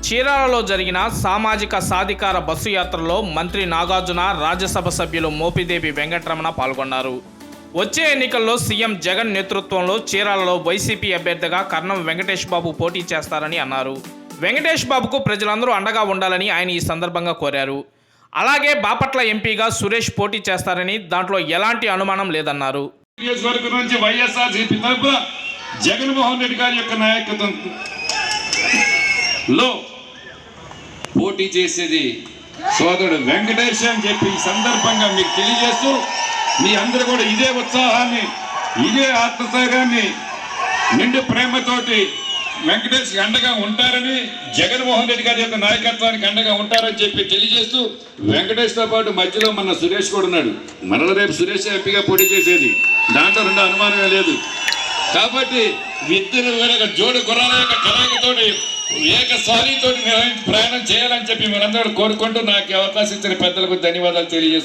చీరాలలో జరిగిన సామాజిక సాధికార బస్సు యాత్రలో మంత్రి నాగార్జున, రాజ్యసభ సభ్యులు మోపిదేవి వెంకటరమణ పాల్గొన్నారు. వచ్చే ఎన్నికల్లో సీఎం జగన్ నేతృత్వంలో చీరాలలో వైసీపీ అభ్యర్థిగా కర్ణం వెంకటేష్ బాబు పోటీ చేస్తారని అన్నారు. వెంకటేష్ బాబుకు ప్రజలందరూ అండగా ఉండాలని ఆయన ఈ సందర్భంగా కోరారు. అలాగే బాపట్ల ఎంపీగా సురేష్ పోటీ చేస్తారని దాంట్లో ఎలాంటి అనుమానం లేదన్నారు. జగన్మోహన్ రెడ్డి గారి యొక్క నాయకత్వంలో పోటీ చేసేది సోదరుడు వెంకటేష్ అని చెప్పి ఈ సందర్భంగా మీకు తెలియజేస్తూ, మీ అందరూ కూడా ఇదే ఉత్సాహాన్ని, ఇదే ఆత్మస్థైర్యాన్ని, నిండు ప్రేమతోటి వెంకటేష్ అండగా ఉంటారని, జగన్మోహన్ రెడ్డి గారి యొక్క నాయకత్వానికి అండగా ఉంటారని చెప్పి తెలియజేస్తూ, వెంకటేష్తో పాటు మధ్యలో మన సురేష్ కూడా ఉన్నాడు. మరల రేపు సురేష్ ఎంపీగా పోటీ చేసేది, దాంట్లో రెండు అనుమానమే లేదు. కాబట్టి ఇద్దరు జోడు గుర్రాల యొక్క కలయికతోటి ఏక సారితోటి ప్రయాణం చేయాలని చెప్పి మీరందరూ కోరుకుంటూ నాకు అవకాశం ఇచ్చిన పెద్దలకు ధన్యవాదాలు తెలియజేస్తున్నాను.